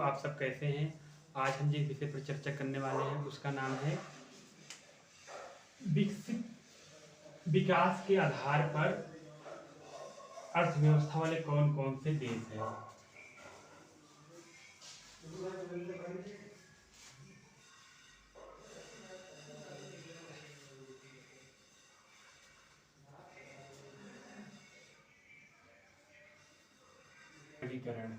आप सब कैसे हैं। आज हम जिस विषय पर चर्चा करने वाले हैं उसका नाम है विकसित विकास के आधार पर अर्थव्यवस्था वाले कौन कौन से देश हैं। वर्गीकरण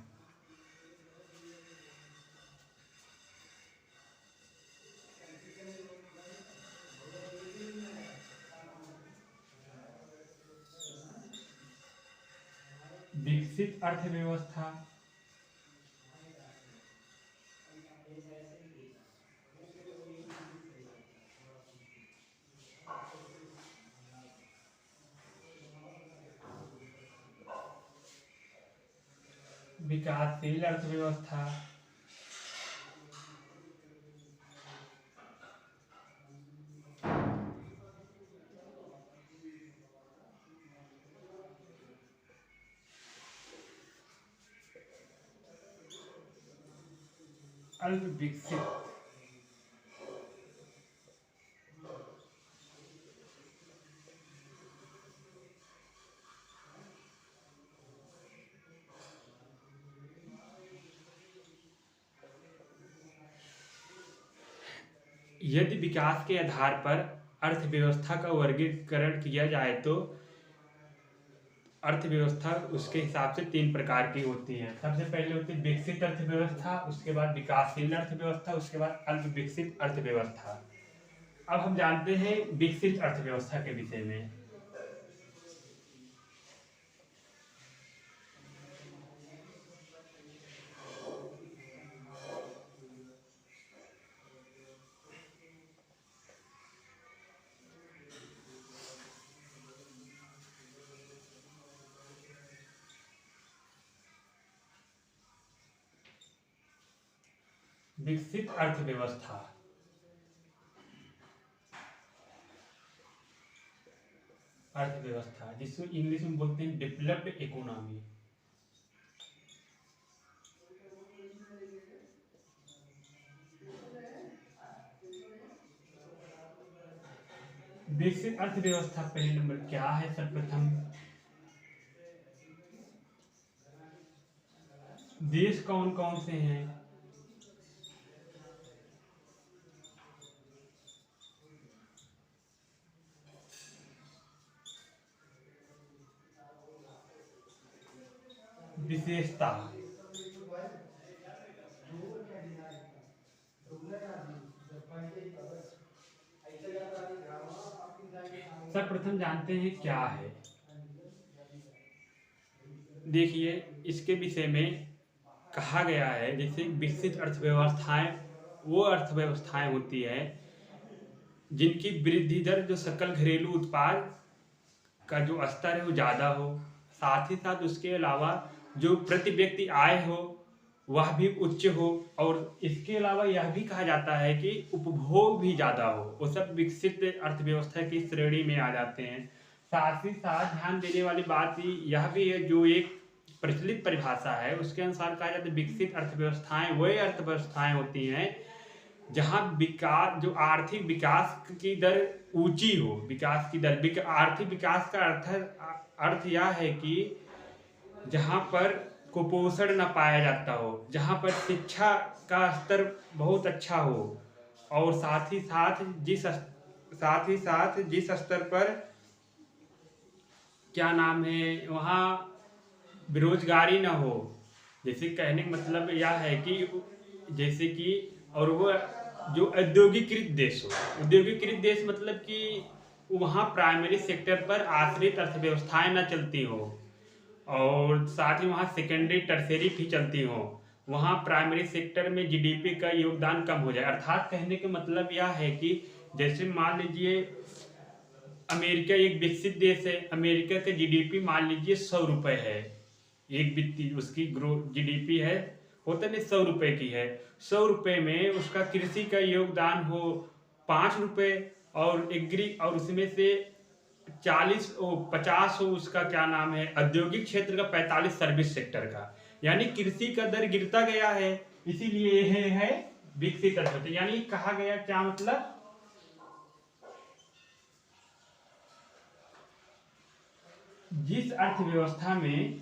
विकसित अर्थव्यवस्था, विकासशील अर्थव्यवस्था, अल्प विकसित, यदि विकास के आधार पर अर्थव्यवस्था का वर्गीकरण किया जाए तो अर्थव्यवस्था उसके हिसाब से 3 प्रकार की होती है। सबसे पहले होती है विकसित अर्थव्यवस्था, उसके बाद विकासशील अर्थव्यवस्था, उसके बाद अल्प विकसित अर्थव्यवस्था। अब हम जानते हैं विकसित अर्थव्यवस्था के विषय में। विकसित अर्थव्यवस्था जिसको इंग्लिश में बोलते हैं डेवलप्ड इकोनॉमी। विकसित अर्थव्यवस्था पहले नंबर क्या है, सर्वप्रथम देश कौन कौन से हैं। विशेषता, सर्वप्रथम जानते हैं क्या है। देखिए इसके विषय में कहा गया है जैसे विकसित अर्थव्यवस्थाएं वो अर्थव्यवस्थाएं होती है जिनकी वृद्धि दर जो सकल घरेलू उत्पाद का जो स्तर है वो ज़्यादा हो, साथ ही साथ उसके अलावा जो प्रति व्यक्ति आय हो वह भी उच्च हो, और इसके अलावा यह भी कहा जाता है कि उपभोग भी ज़्यादा हो। वो सब विकसित अर्थव्यवस्था की श्रेणी में आ जाते हैं। साथ ही साथ ध्यान देने वाली बात यह भी है, जो एक प्रचलित परिभाषा है उसके अनुसार कहा जाता है विकसित अर्थव्यवस्थाएं वही अर्थव्यवस्थाएं होती हैं जहां विकास जो आर्थिक विकास की दर ऊंची हो। विकास की दर आर्थिक विकास का अर्थ यह है कि जहां पर कुपोषण न पाया जाता हो, जहां पर शिक्षा का स्तर बहुत अच्छा हो, और साथ ही साथ जिस स्तर पर क्या नाम है वहाँ बेरोजगारी न हो। जैसे कहने का मतलब यह है कि जैसे कि और वो जो औद्योगिकृत देश हो, औद्योगिकृत देश मतलब कि वहाँ प्राइमरी सेक्टर पर आश्रित अर्थव्यवस्थाएं न चलती हो, और साथ ही वहाँ सेकेंडरी टर्सरी भी चलती हो। वहाँ प्राइमरी सेक्टर में जीडीपी का योगदान कम हो जाए। अर्थात कहने का मतलब यह है कि जैसे मान लीजिए अमेरिका एक विकसित देश है, अमेरिका का जीडीपी मान लीजिए 100 रुपये है, एक वित्तीय उसकी ग्रोथ जीडीपी है होता नहीं 100 रुपये की है। 100 रुपये में उसका कृषि का योगदान हो 5 रुपये, और एग्री और उसमें से 50 हो उसका क्या नाम है औद्योगिक क्षेत्र का, 45 सर्विस सेक्टर का। यानी कृषि का दर गिरता गया है, इसीलिए यह है विकसित अर्थव्यवस्था। यानी कहा गया क्या मतलब, जिस अर्थव्यवस्था में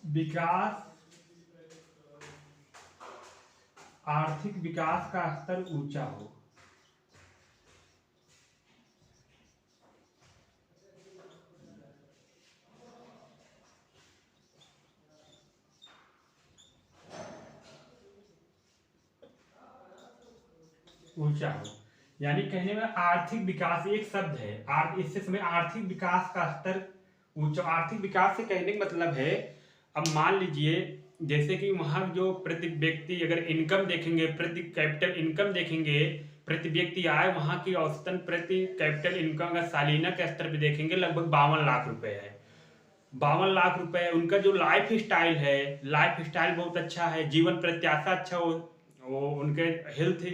विकास, आर्थिक विकास का स्तर ऊंचा हो। ऊंचा हो, यानी कहने में आर्थिक विकास एक शब्द है, इससे समय आर्थिक विकास का स्तर ऊंचा। आर्थिक विकास से कहने का मतलब है, अब मान लीजिए जैसे कि वहां जो प्रति व्यक्ति अगर इनकम देखेंगे, प्रति कैपिटल इनकम देखेंगे, प्रति व्यक्ति आय, वहां की औसतन प्रति कैपिटल इनकम अगर सालाना के स्तर पे देखेंगे लगभग 52 लाख रुपए है। 52 लाख रुपए। उनका जो लाइफ स्टाइल है, लाइफ स्टाइल बहुत अच्छा है, जीवन प्रत्याशा अच्छा हो, वो उनके हेल्थ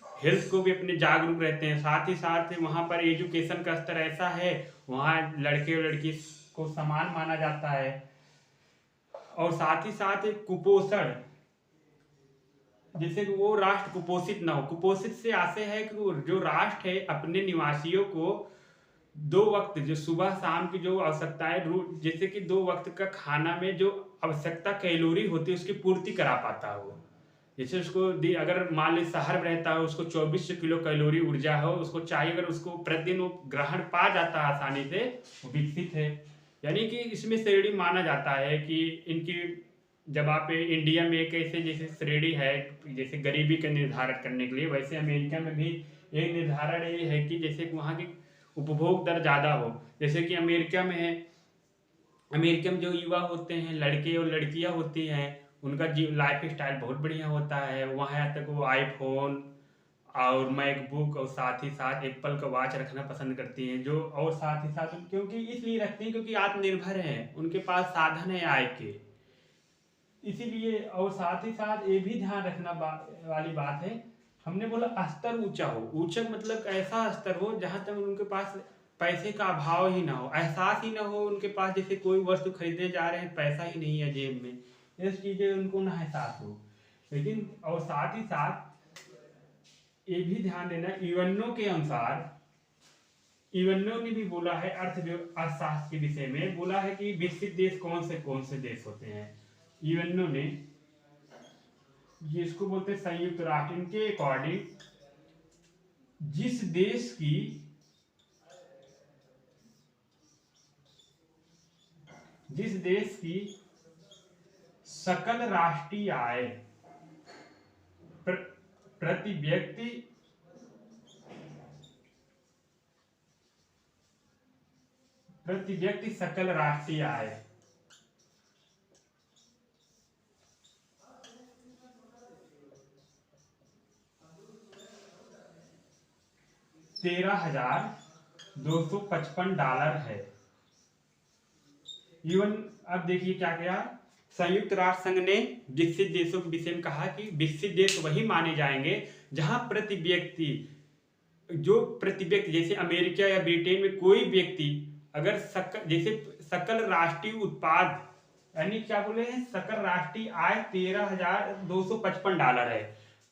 हेल्थ को भी अपने जागरूक रहते हैं। साथ ही साथ वहाँ पर एजुकेशन का स्तर ऐसा है, वहाँ लड़के और लड़की को समान माना जाता है। और साथ ही साथ कुपोषण, जैसे कि वो राष्ट्र कुपोषित ना हो। कुपोषित से आशय है कि जो राष्ट्र है अपने निवासियों को 2 वक्त, जो सुबह शाम की जो आवश्यकताएं, जैसे कि 2 वक्त का खाना में जो आवश्यकता कैलोरी होती है उसकी पूर्ति करा पाता हो। जैसे उसको अगर मान ली शहर में रहता है, उसको 2400 किलो कैलोरी ऊर्जा हो उसको चाहिए, अगर उसको प्रतिदिन वो ग्रहण पा जाता है आसानी से, वो विकसित है। यानी कि इसमें श्रेणी माना जाता है कि इनकी, जब आप इंडिया में एक ऐसे जैसे श्रेणी है, जैसे गरीबी का निर्धारण करने के लिए, वैसे अमेरिका में भी एक निर्धारण ये है कि जैसे कि वहाँ की उपभोग दर ज़्यादा हो। जैसे कि अमेरिका में है, अमेरिका में जो युवा होते हैं, लड़के और लड़कियां होती हैं, उनका लाइफ स्टाइल बहुत बढ़िया होता है। वहाँ यहाँ तक वो आईफोन और मैकबुक और साथ ही साथ एप्पल का वॉच रखना पसंद करती हैं, जो और साथ ही साथ क्योंकि इसलिए रखती हैं क्योंकि आत्मनिर्भर हैं, उनके पास साधन है आय के, इसीलिए। और साथ ही साथ ये भी ध्यान रखना वाली बात है, हमने बोला स्तर ऊंचा हो। ऊंचा मतलब ऐसा स्तर हो जहां तक उनके पास पैसे का अभाव ही ना हो, एहसास ही ना हो उनके पास, जैसे कोई वस्तु खरीदने जा रहे हैं पैसा ही नहीं है जेब में, इस चीजें उनको ना एहसास हो। लेकिन और साथ ही साथ ये भी ध्यान देना, यूएनओ के अनुसार, यूएनओ ने भी बोला है अर्थशास्त्र के विषय में, बोला है कि विकसित देश कौन से देश होते हैं। यूएनओ ने, जिसको बोलते हैं संयुक्त राष्ट्र, इनके अकॉर्डिंग जिस देश की सकल राष्ट्रीय आय प्रति व्यक्ति सकल राष्ट्रीय आय 13,255 डॉलर है। इवन अब देखिए क्या क्या संयुक्त राष्ट्र संघ ने विकसित देशों के विषय में कहा कि विकसित देश वही माने जाएंगे जहां प्रति व्यक्ति जैसे अमेरिका या ब्रिटेन में कोई व्यक्ति अगर जैसे सकल राष्ट्रीय उत्पाद, यानी क्या बोले हैं, सकल राष्ट्रीय आय 13,255 डॉलर है,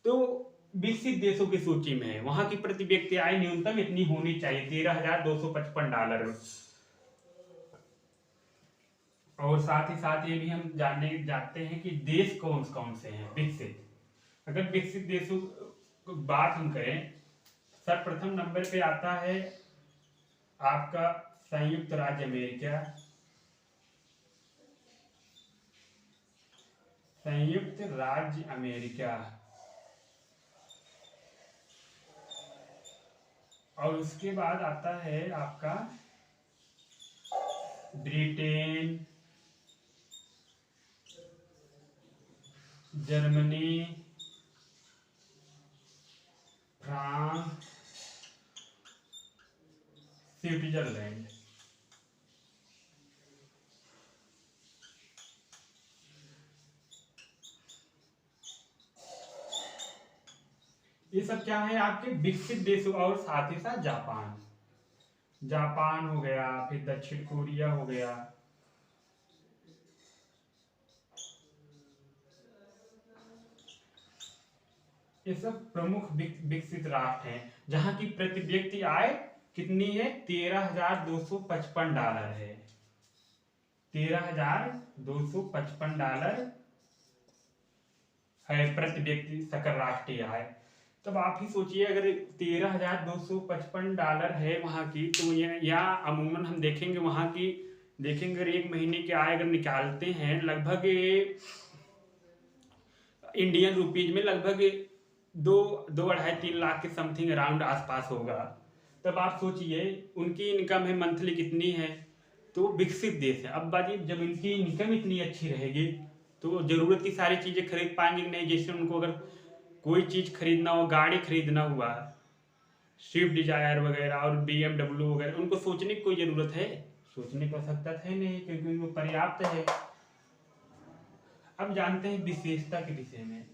तो विकसित देशों की सूची में है, वहां की प्रति व्यक्ति आय न्यूनतम इतनी होनी चाहिए, 13,255 डॉलर। और साथ ही साथ ये भी हम जानते हैं कि देश कौन कौन से हैं विकसित। अगर विकसित देशों की बात हम करें, सर्वप्रथम नंबर पे आता है आपका संयुक्त राज्य अमेरिका, संयुक्त राज्य अमेरिका, और उसके बाद आता है आपका ब्रिटेन, जर्मनी, फ्रांस, स्विट्जरलैंड। ये सब क्या है आपके विकसित देशों और साथ ही साथ जापान, जापान हो गया, फिर दक्षिण कोरिया हो गया। ये सब प्रमुख विकसित राष्ट्र हैं जहां की प्रति व्यक्ति आय कितनी है, $13,255 है। $13,255 है प्रति व्यक्ति सकल राष्ट्रीय आय। तब आप ही सोचिए अगर $13,255 है वहां की, तो या अमूमन हम देखेंगे वहां की, देखेंगे अगर एक महीने की आय अगर निकालते हैं लगभग इंडियन रुपीज में लगभग 2-2.5-3 लाख के समथिंग अराउंड आसपास होगा। तब आप सोचिए उनकी इनकम है मंथली कितनी है, तो विकसित देश है। अब बाजी जब इनकी इनकम इतनी अच्छी रहेगी तो जरूरत की सारी चीजें खरीद पाएंगे कि नहीं। जैसे उनको अगर कोई चीज खरीदना हो, गाड़ी खरीदना हुआ, स्विफ्ट डिजायर वगैरह और BMW वगैरह, उनको सोचने की कोई जरूरत है, सोचने की आवश्यकता है नहीं क्योंकि उनको पर्याप्त है। अब जानते हैं विशेषता के विषय में।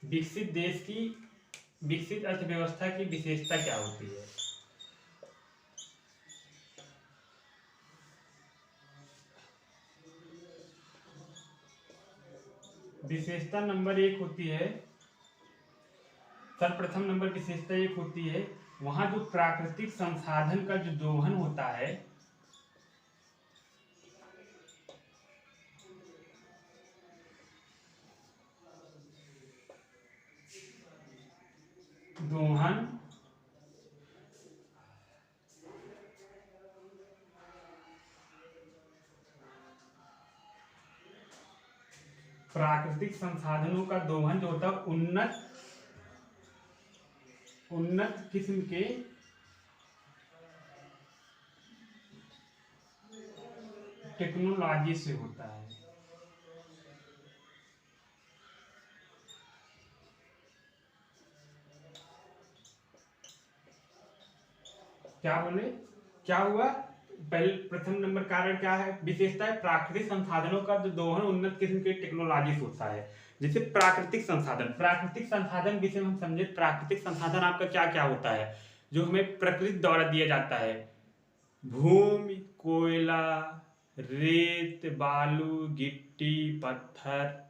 विकसित देश की, विकसित अर्थव्यवस्था की विशेषता क्या होती है? विशेषता नंबर 1 होती है, सर्वप्रथम नंबर विशेषता 1 होती है, वहां जो प्राकृतिक संसाधन का जो दोहन होता है, दोहन प्राकृतिक संसाधनों का दोहन जो होता है उन्नत किस्म के टेक्नोलॉजी से होता है। क्या बोले, क्या हुआ? पहले प्रथम नंबर कारण क्या है, विशेषता है प्राकृतिक संसाधनों का जो दोहन उन्नत किस्म के टेक्नोलॉजी से होता है। जैसे प्राकृतिक संसाधन विषय में हम समझे। प्राकृतिक संसाधन आपका क्या क्या होता है जो हमें प्रकृति द्वारा दिया जाता है? भूमि, कोयला, रेत, बालू, गिट्टी, पत्थर,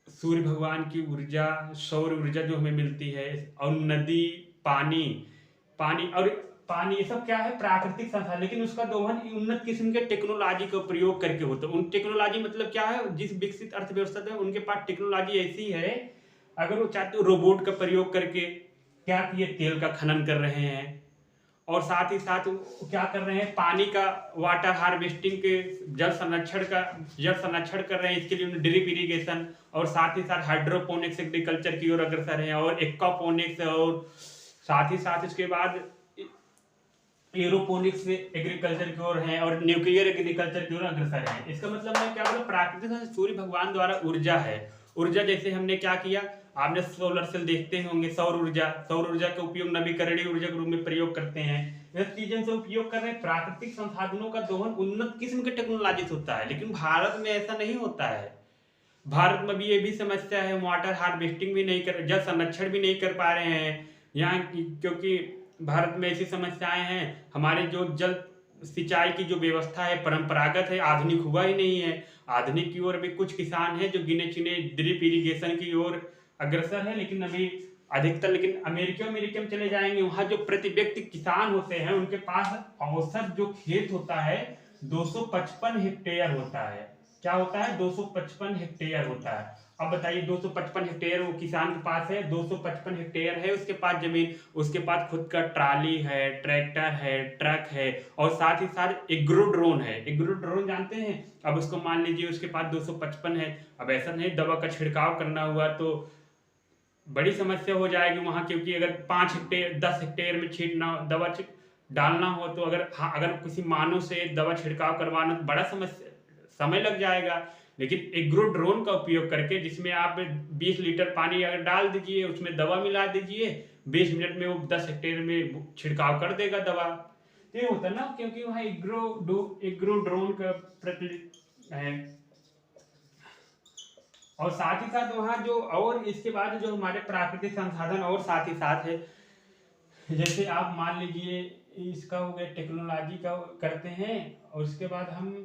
सूर्य भगवान की ऊर्जा, सौर ऊर्जा जो हमें मिलती है, और नदी, पानी, पानी ये सब क्या है, प्राकृतिक संसाधन। लेकिन उसका दोहन उन्नत किस्म के टेक्नोलॉजी का प्रयोग करके होता है। उन टेक्नोलॉजी मतलब क्या है, जिस विकसित अर्थव्यवस्था है उनके पास टेक्नोलॉजी ऐसी है, अगर वो चाहते हो रोबोट का प्रयोग करके क्या किए, तेल का खनन कर रहे हैं, और साथ ही साथ क्या कर रहे हैं, पानी का वाटर हार्वेस्टिंग के जल संरक्षण कर रहे हैं। इसके लिए उन्हें ड्रिप इरिगेशन और साथ ही साथ हाइड्रोपोनिक्स एग्रीकल्चर की ओर अग्रसर है, और एक्वापोनिक्स, और साथ ही साथ इसके बाद एरोपोनिक्स एग्रीकल्चर की ओर है, और न्यूक्लियर एग्रीकल्चर की ओर अग्रसर है। इसका मतलब है क्या, प्राकृतिक सूर्य भगवान द्वारा ऊर्जा है। ऊर्जा जैसे हमने क्या किया, आपने सोलर सेल देखते होंगे, सौर ऊर्जा का उपयोग नवीकरणीय ऊर्जा के रूप में प्रयोग करते हैं। इस चीजों से उपयोग कर रहे हैं। प्राकृतिक संसाधनों का दोहन उन्नत किस्म के टेक्नोलॉजी से होता है, लेकिन भारत में ऐसा नहीं होता है। भारत में भी ये भी समस्या है, वाटर हार्वेस्टिंग भी नहीं कर, जल संरक्षण भी नहीं कर पा रहे हैं यहाँ क्योंकि भारत में ऐसी समस्याएं हैं, हमारे जो जल सिंचाई की जो व्यवस्था है परंपरागत है, आधुनिक हुआ ही नहीं है। आधुनिक की ओर अभी कुछ किसान हैं जो गिने चुने ड्रिप इरिगेशन की ओर अग्रसर है, लेकिन अभी अधिकतर, लेकिन अमेरिका में चले जाएंगे, वहां जो प्रति व्यक्ति किसान होते हैं उनके पास औसत जो खेत होता है 255 हेक्टेयर होता है। क्या होता है, 255 हेक्टेयर होता है। अब बताइए 255 हेक्टेयर वो किसान के पास है, 255 हेक्टेयर है उसके पास जमीन, उसके पास खुद का ट्राली है, ट्रैक्टर है, ट्रक है, और साथ ही साथ एग्रो ड्रोन है। एग्रो ड्रोन जानते हैं? अब उसको मान लीजिए उसके पास 255 है। अब ऐसा नहीं दवा का छिड़काव करना हुआ तो बड़ी समस्या हो जाएगी वहां, क्योंकि अगर 5 हेक्टेयर 10 हेक्टेयर में छींटना दवा डालना हो तो अगर किसी मानव से दवा छिड़काव करवाना तो बड़ा समय लग जाएगा। लेकिन एग्रो ड्रोन का उपयोग करके, जिसमें आप 20 लीटर पानी अगर डाल दीजिए, उसमें दवा मिला दीजिए, 20 मिनट में वो 10 हेक्टेयर में छिड़काव कर देगा दवा। तो ये होता है ना, क्योंकि वहाँ एग्रोड्रोन का प्रचलित है। और साथ ही साथ वहाँ जो और इसके बाद जो हमारे प्राकृतिक संसाधन और साथ ही साथ है, जैसे आप मान लीजिए इसका हो गया टेक्नोलॉजी का करते हैं, और उसके बाद हम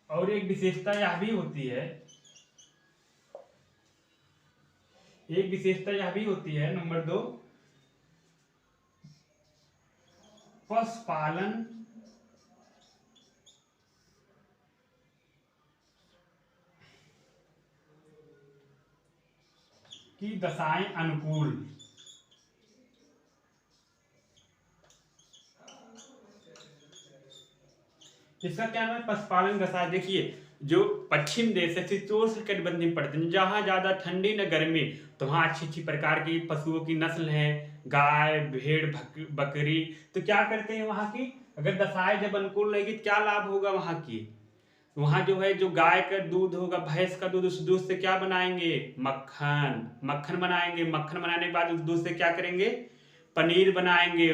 और एक विशेषता यह भी होती है, एक विशेषता यह भी होती है नंबर 2, पशुपालन की दशाएं अनुकूल। इसका क्या नाम है? पशुपालन दशा। देखिए जो पश्चिम देश है शीतोष्ण कटिबंधीय में पड़ते हैं, जहाँ ज्यादा ठंडी न गर्मी, तो वहाँ अच्छी अच्छी प्रकार की पशुओं की नस्ल है, गाय भेड़ बकरी। तो क्या करते हैं वहाँ की, अगर दशाएं जब अनुकूल रहेगी तो क्या लाभ होगा वहाँ की, वहाँ जो है जो गाय का दूध होगा, भैंस का दूध, उस दूध से क्या बनाएंगे, मक्खन, मक्खन बनाएंगे। मक्खन बनाने के बाद उस दूध से क्या करेंगे, पनीर बनाएंगे,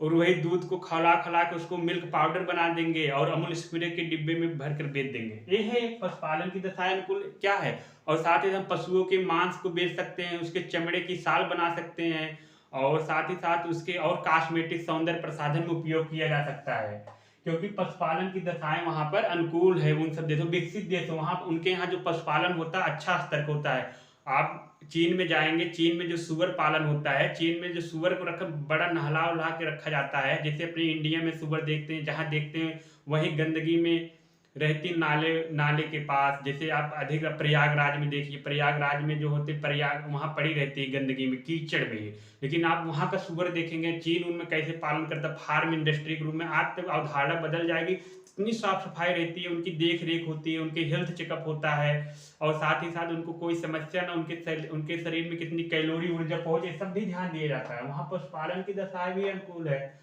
और वही दूध को खौला खौला के उसको मिल्क पाउडर बना देंगे और अमूल स्प्रे के डिब्बे में भर कर बेच देंगे। ये है पशुपालन की दशा अनुकूल क्या है। और साथ ही हम पशुओं के मांस को बेच सकते हैं, उसके चमड़े की साल बना सकते हैं, और साथ ही साथ उसके और कॉस्मेटिक सौंदर्य प्रसाधन में उपयोग किया जा सकता है, क्योंकि पशुपालन की दशाएं वहां पर अनुकूल है। उन सब देशों, विकसित देश वहां उनके यहाँ जो पशुपालन होता है अच्छा स्तर का होता है। आप चीन में जाएंगे, चीन में जो सुअर पालन होता है, चीन में जो सुअर को रखा बड़ा नहला उला के रखा जाता है, जैसे अपने इंडिया में सुअर देखते हैं, जहाँ देखते हैं वही गंदगी में रहती, नाले नाले के पास। जैसे आप अधिक प्रयागराज में देखिए, प्रयागराज में जो होते प्रयाग वहाँ पड़ी रहती है गंदगी में, कीचड़ में। लेकिन आप वहाँ का सुअर देखेंगे, चीन उनमें कैसे पालन करता है, फार्म इंडस्ट्री के रूप में। आज तक अवधारणा बदल जाएगी, इतनी साफ सफाई रहती है, उनकी देख रेख होती है, उनके हेल्थ चेकअप होता है, और साथ ही साथ उनको कोई समस्या ना, उनके शरीर में कितनी कैलोरी ऊर्जा पहुंचे, सब भी ध्यान दिया जाता है। वहाँ पशुपालन की दशा भी अनुकूल है।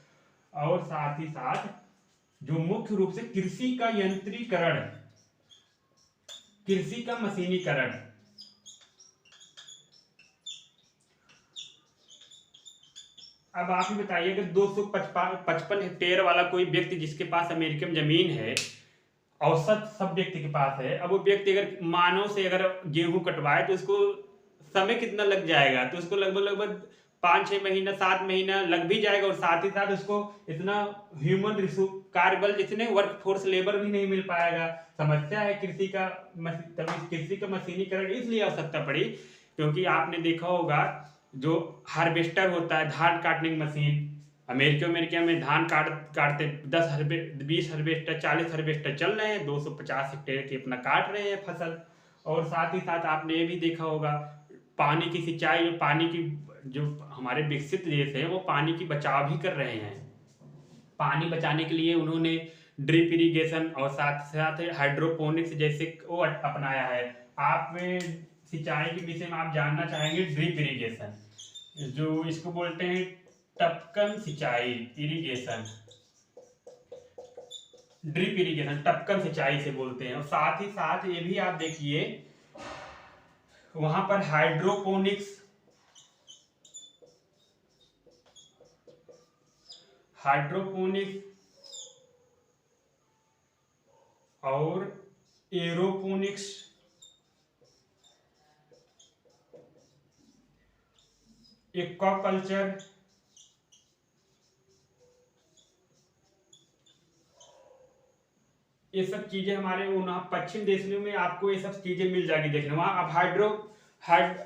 और साथ ही साथ जो मुख्य रूप से कृषि का यंत्रीकरण, कृषि का मशीनीकरण। अब आप ही बताइए, अगर 255 हेक्टेयर वाला कोई व्यक्ति जिसके पास अमेरिका में जमीन है, औसत सब व्यक्ति के पास है, अब वो व्यक्ति अगर मानव से अगर गेहूं कटवाए तो उसको समय कितना लग जाएगा, तो उसको लगभग लगभग 5-6 महीना 7 महीना लग भी जाएगा। और साथ ही साथ उसको इतना ह्यूमन रिसोर्स कार्यबल, जितने वर्क फोर्स लेबर भी नहीं मिल पाएगा। समस्या है कृषि का। कृषि का मशीनीकरण इसलिए आवश्यकता पड़ी क्योंकि आपने देखा होगा जो हार्वेस्टर होता है, धान काटने की मशीन, अमेरिका में धान काटते 20 हार्वेस्टर 40 हार्वेस्टर चल रहे हैं, 250 हेक्टेयर की अपना काट रहे हैं फसल। और साथ ही साथ आपने ये भी देखा होगा पानी की सिंचाई, पानी की जो हमारे विकसित देश है वो पानी की बचाव भी कर रहे हैं। पानी बचाने के लिए उन्होंने ड्रिप इरिगेशन और साथ साथ हाइड्रोपोनिक्स जैसे वो अपनाया है। आप सिंचाई के विषय में आप जानना चाहेंगे, ड्रिप इरिगेशन जो इसको बोलते हैं टपकन सिंचाई, इरिगेशन, ड्रिप इरिगेशन टपकन सिंचाई से बोलते हैं। और साथ ही साथ ये भी आप देखिए वहां पर हाइड्रोपोनिक्स और एरोपोनिक्स, एक्वाकल्चर, ये सब चीजें हमारे पश्चिम देशों में आपको ये सब चीजें मिल जाएगी देखने। वहां अब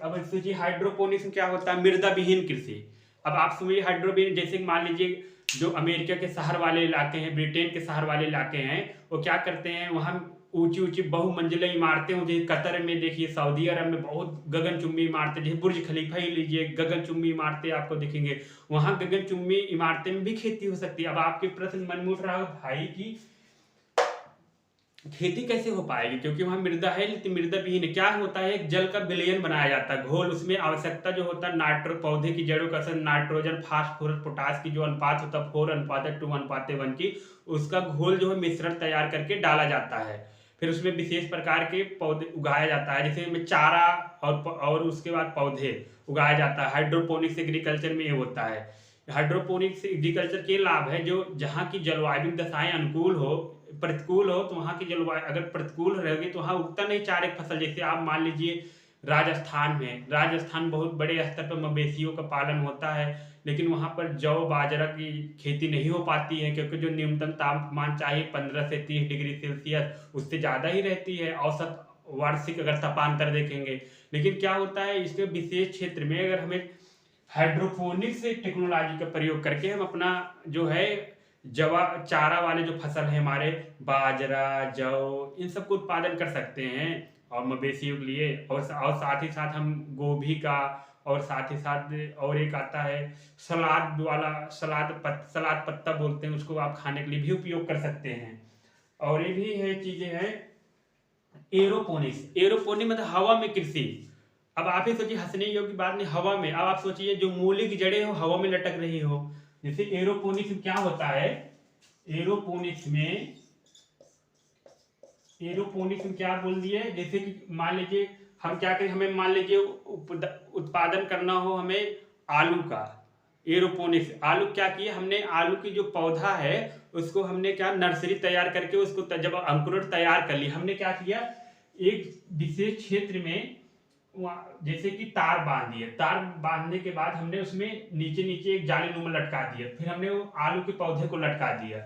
अब सोचिए हाइड्रोपोनिक्स में क्या होता है, मृदा विहीन कृषि। अब आप समझिए हाइड्रोविहीन, जैसे मान लीजिए जो अमेरिका के शहर वाले इलाके हैं, ब्रिटेन के शहर वाले इलाके हैं, वो क्या करते हैं, वहां ऊंची ऊंची बहुमंजिला इमारतें होती है। कतर में देखिए, सऊदी अरब में बहुत गगनचुंबी इमारतें, जैसे बुर्ज खलीफा ही लीजिए, गगनचुंबी इमारतें आपको दिखेंगे। वहां गगनचुंबी इमारतें में भी खेती हो सकती है। अब आपके प्रश्न मन में उठ रहा है भाई की खेती कैसे हो पाएगी, क्योंकि वहां मृदा है लेकिन मृदा विहीन है। क्या होता है, एक जल का विलयन बनाया जाता है, घोल, उसमें आवश्यकता जो होता है पौधे की जड़ों का नाइट्रोजन, फास्फोरस, पोटास की जो अनुपात होता है 4:1 की, उसका घोल जो है मिश्रण तैयार करके डाला जाता है। फिर उसमें विशेष प्रकार के पौधे उगाया जाता है, जैसे में चारा और उसके बाद पौधे उगाया जाता है। हाइड्रोपोनिक्स एग्रीकल्चर में ये होता है। हाइड्रोपोनिक्स एग्रीकल्चर के लाभ है, जो जहाँ की जलवायु दशाएं अनुकूल हो, प्रतिकूल हो तो वहाँ की जलवायु अगर प्रतिकूल रहेगी तो वहाँ उगता नहीं चारे की फसल। जैसे आप मान लीजिए राजस्थान बहुत बड़े स्तर पर मवेशियों का पालन होता है, लेकिन वहाँ पर जौ बाजरा की खेती नहीं हो पाती है, क्योंकि जो न्यूनतम तापमान चाहिए 15 से 30 डिग्री सेल्सियस उससे ज़्यादा ही रहती है औसत वार्षिक अगर तापांतर देखेंगे। लेकिन क्या होता है, इसके विशेष क्षेत्र में अगर हमें हाइड्रोपोनिक्स टेक्नोलॉजी का प्रयोग करके हम अपना जो है चारा वाले जो फसल है हमारे, बाजरा जौ, इन सबको उत्पादन कर सकते हैं और मवेशियों के लिए। और साथ ही साथ हम गोभी का, और साथ ही साथ और एक आता है सलाद वाला, सलाद पत्ता बोलते हैं उसको, आप खाने के लिए भी उपयोग कर सकते हैं। और ये भी है चीजें हैं एरोपोनिक्स मतलब हवा में कृषि। अब आप ही सोचिए, हंसने योग्य बात नहीं, हवा में। अब आप सोचिए जो मूली की जड़ें हो हवा में लटक रही हो। जैसे एरोपोनिक्स में क्या होता है, एरोपोनिक्स में क्या बोल दिए, जैसे कि मान लीजिए हम क्या करें, हमें मान लीजिए उत्पादन करना हो हमें आलू का। एरोपोनिक्स आलू क्या किया हमने, आलू की जो पौधा है उसको हमने क्या नर्सरी तैयार करके उसको जब अंकुरण तैयार कर लिया, हमने क्या किया एक विशेष क्षेत्र में जैसे कि तार बांध दिए। तार बांधने के बाद हमने उसमें नीचे नीचे एक जाली नुमा लटका दिया। फिर हमने वो आलू के पौधे को लटका दिया।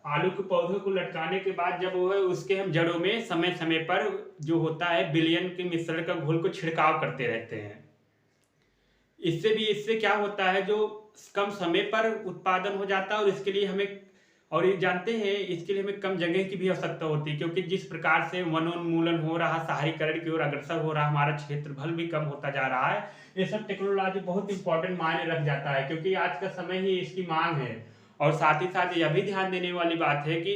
आलू के पौधे को लटकाने के बाद जब वो है उसके हम जड़ों में समय समय पर जो होता है विलयन के मिश्रण का घोल को छिड़काव करते रहते हैं। इससे क्या होता है, जो कम समय पर उत्पादन हो जाता है। और इसके लिए हमें, और ये जानते हैं, इसके लिए हमें कम जगह की भी आवश्यकता होती है, क्योंकि जिस प्रकार से वनोन्मूलन हो रहा, शहरीकरण की ओर अग्रसर हो रहा, हमारा क्षेत्रफल भी कम होता जा रहा है। ये सब टेक्नोलॉजी बहुत इंपॉर्टेंट मायने रख जाता है, क्योंकि आज का समय ही इसकी मांग है। और साथ ही साथ यह भी ध्यान देने वाली बात है कि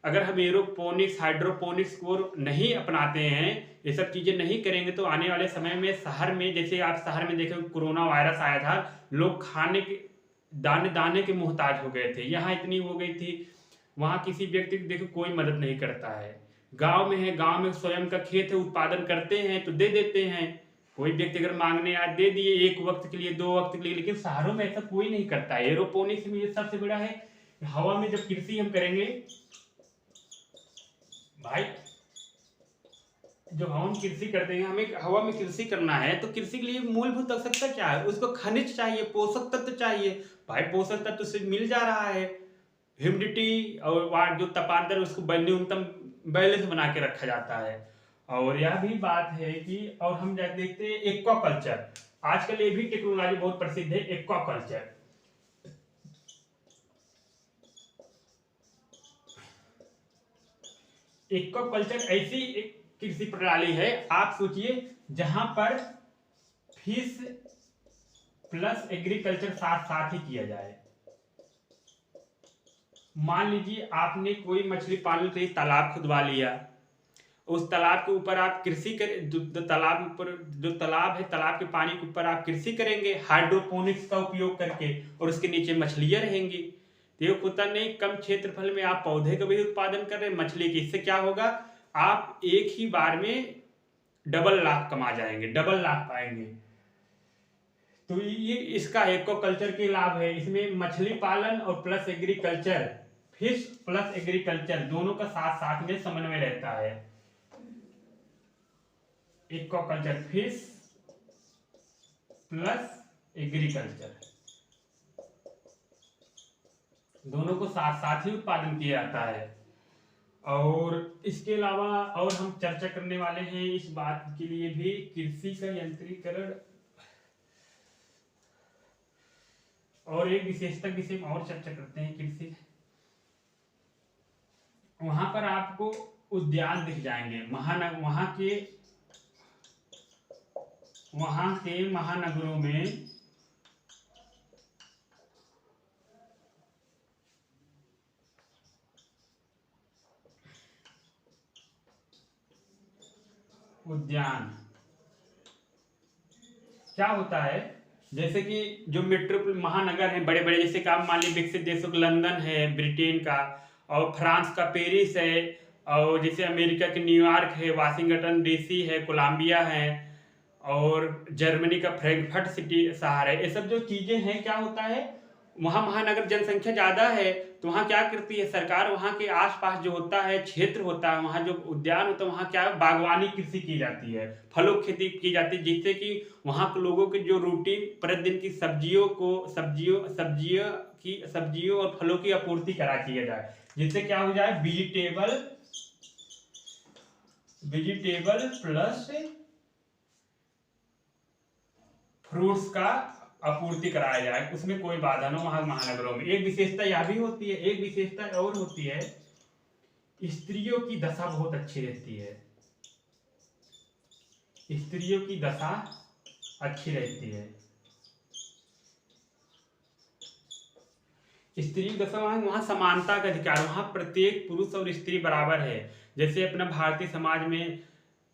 अगर हम एरोपोनिक्स हाइड्रोपोनिक्स को नहीं अपनाते हैं, ये सब चीजें नहीं करेंगे, तो आने वाले समय में शहर में, जैसे आप शहर में देखें कोरोना वायरस आया था, लोग खाने के दाने दाने के मोहताज हो गए थे। यहाँ इतनी हो गई थी, वहां किसी व्यक्ति को देखो कोई मदद नहीं करता है। गांव में है, गांव में स्वयं का खेत है, उत्पादन करते हैं तो दे देते हैं। कोई व्यक्ति अगर मांगने आए दे दिए, एक वक्त के लिए 2 वक्त के लिए। लेकिन शहरों में ऐसा कोई नहीं करता है। एरोपोनिक्स में ये सबसे बड़ा है, हवा में जब कृषि हम करेंगे भाई, जो हम कृषि करते हैं, हमें हवा में कृषि करना है, तो कृषि के लिए मूलभूत आवश्यकता क्या है, उसको खनिज चाहिए, पोषक तत्व चाहिए। भाई पोषक तत्व से मिल जा रहा है, ह्यूमिडिटी और जो तपांतर उसको न्यूनतम बैलेंस बना के रखा जाता है। और यह भी बात है कि, और हम देखते हैं एक्वाकल्चर, आजकल ये भी टेक्नोलॉजी बहुत प्रसिद्ध है। एक्वाकल्चर ऐसी एक कृषि प्रणाली है, आप सोचिए, जहां पर फिश प्लस एग्रीकल्चर साथ साथ ही किया जाए। मान लीजिए आपने कोई मछली पालन के लिए तालाब खुदवा लिया, उस तालाब के ऊपर आप कृषि करें, तालाब ऊपर जो तालाब है, तालाब के पानी के ऊपर आप कृषि करेंगे हाइड्रोपोनिक्स का उपयोग करके, और उसके नीचे मछलियां रहेंगी। तो ये होता नहीं, कम क्षेत्रफल में आप पौधे का भी उत्पादन कर रहे हैं, मछली के। इससे क्या होगा, आप एक ही बार में डबल लाभ कमा जाएंगे, डबल लाभ पाएंगे। तो ये इसका एक्वाकल्चर के लाभ है। इसमें मछली पालन और plus agriculture, fish plus agriculture दोनों का साथ साथ में समन्वय रहता है। एक्वाकल्चर फिश प्लस एग्रीकल्चर दोनों को साथ साथ ही उत्पादन किया जाता है। और इसके अलावा और हम चर्चा करने वाले हैं इस बात के लिए भी, कृषि का यंत्रीकरण और एक विशेषता की विषय और चर्चा करते हैं। कृषि, वहां पर आपको उद्यान दिख जाएंगे, वहां के महानगरों में उद्यान क्या होता है, जैसे कि जो मेट्रोपोलिटन महानगर हैं बड़े बड़े, जैसे कि आप मान लीजिए विकसित देशों का लंदन है, ब्रिटेन का, और फ्रांस का पेरिस है, और जैसे अमेरिका के न्यूयॉर्क है, वाशिंगटन डीसी है, कोलंबिया है, और जर्मनी का फ्रैंकफर्ट सिटी शहर है। ये सब जो चीजें हैं, क्या होता है, वहाँ महानगर जनसंख्या ज्यादा है, तो वहाँ क्या करती है सरकार, वहाँ के आसपास जो होता है क्षेत्र होता है, वहाँ जो उद्यान होता है, वहाँ क्या है, बागवानी कृषि की जाती है, फलों की खेती की जाती है, जिससे कि वहाँ के लोगों की जो रूटीन प्रतिदिन की सब्जियों और फलों की आपूर्ति करा किया जाए, जिससे क्या हो जाए, वेजिटेबल प्लस फ्रूट्स का आपूर्ति कराया जाए, उसमें कोई बाधा न हो। वहां महानगरों में एक विशेषता यह भी होती है, एक विशेषता और होती है, स्त्रियों की दशा बहुत अच्छी रहती है, स्त्रियों की दशा अच्छी रहती है। स्त्री की दशा, वहां समानता का अधिकार, वहां प्रत्येक पुरुष और स्त्री बराबर है। जैसे अपना भारतीय समाज में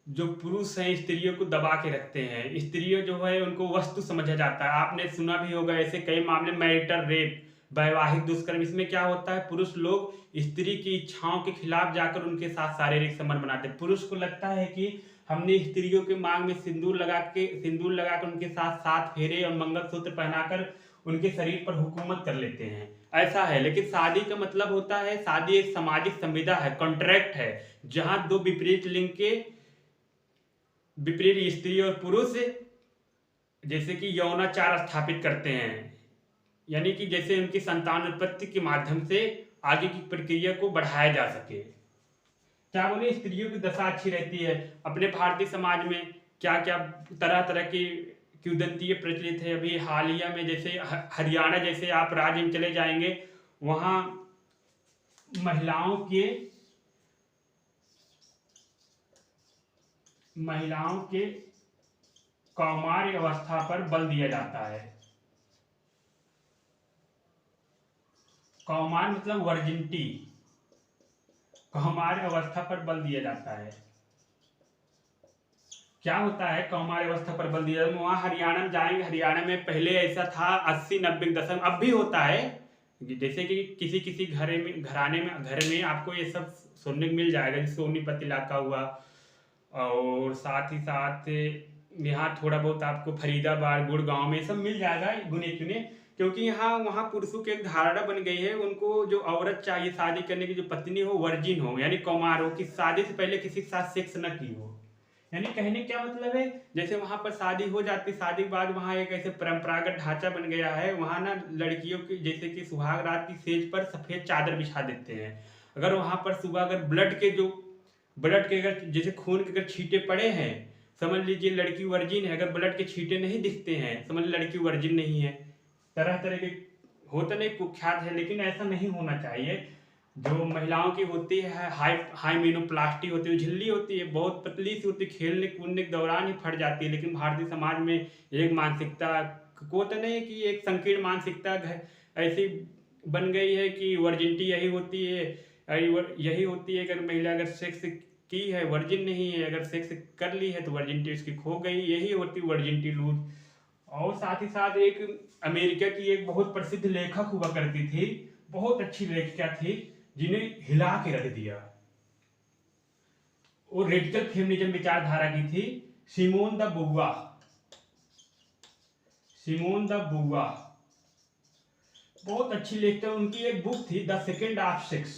जो पुरुष हैं स्त्रियों को दबा के रखते हैं, स्त्रियों जो है उनको वस्तु समझा जाता है। आपने सुना भी होगा ऐसे कई मामले, मैरिटल रेप, वैवाहिक दुष्कर्म, इसमें क्या होता है, पुरुष लोग स्त्री की इच्छाओं के खिलाफ जाकर उनके साथ शारीरिक संबंध बनाते हैं। पुरुष को लगता है कि हमने स्त्रियों के मांग में सिंदूर लगाकर उनके साथ 7 फेरे और मंगलसूत्र पहनाकर उनके शरीर पर हुकूमत कर लेते हैं, ऐसा है। लेकिन शादी का मतलब होता है, शादी एक सामाजिक संविदा है, कॉन्ट्रैक्ट है, जहां दो विपरीत स्त्री और पुरुष जैसे कि यौनाचार स्थापित करते हैं, यानी कि जैसे उनकी संतान उत्पत्ति के माध्यम से आगे की प्रक्रिया को बढ़ाया जा सके। क्या बोले, स्त्रियों की दशा अच्छी रहती है। अपने भारतीय समाज में क्या क्या तरह तरह की किंवदंती प्रचलित है। अभी हालिया में जैसे हरियाणा जैसे आप राज्य में चले जाएंगे, वहां महिलाओं के कौमार्य अवस्था पर बल दिया जाता है। कौमार मतलब वर्जिनिटी, कौमार्य अवस्था पर बल दिया जाता है। क्या होता है कौमार्य अवस्था पर बल दिया, वहां हरियाणा में जाएंगे, हरियाणा में पहले ऐसा था 80-90 दशक, अब भी होता है। जैसे कि किसी घर में आपको ये सब सुनने को मिल जाएगा, जैसे सोनीपत इलाका हुआ, और साथ ही साथ यहाँ थोड़ा बहुत आपको फरीदाबाद, गुड़गांव में सब मिल जाएगा गुने चुने, क्योंकि यहाँ वहाँ पुरुषों की एक धारणा बन गई है, उनको जो औरत चाहिए शादी करने की, जो पत्नी हो वर्जिन हो, यानी कौमार हो, कि शादी से पहले किसी के साथ सेक्स न की हो। यानी कहने क्या मतलब है, जैसे वहां पर शादी हो जाती, शादी के बाद वहां एक ऐसे परंपरागत ढांचा बन गया है, वहां ना लड़कियों की जैसे कि सुहाग रात की सेज पर सफेद चादर बिछा देते हैं। अगर वहां पर सुबह अगर ब्लड के अगर जैसे खून के अगर छींटे पड़े हैं, समझ लीजिए लड़की वर्जिन है। अगर ब्लड के छींटे नहीं दिखते हैं, समझ लड़की वर्जिन नहीं है। तरह तरह के होते नहीं कुख्यात है, लेकिन ऐसा नहीं होना चाहिए। जो महिलाओं की होती है हाई मीनोप्लास्टी होती है, झिल्ली होती है, बहुत पतली सी होती है, खेलने कूदने के दौरान ही फट जाती है। लेकिन भारतीय समाज में एक मानसिकता को तो नहीं कि एक संकीर्ण मानसिकता ऐसी बन गई है कि वर्जिनिटी यही होती है, अगर महिला अगर सेक्स की है वर्जिन नहीं है, अगर सेक्स कर ली है तो वर्जिनिटी उसकी खो गई, यही होती वर्जिनिटी लूज। और साथ ही साथ एक अमेरिका की एक बहुत प्रसिद्ध लेखक हुआ करती थी, बहुत अच्छी लेखिका थी, जिन्हें हिला के रख दिया। वो रेडिकल फेमिनिज्म विचारधारा की थी, सिमोन द बुआ। बहुत अच्छी लेखिका, उनकी एक बुक थी the second of sex.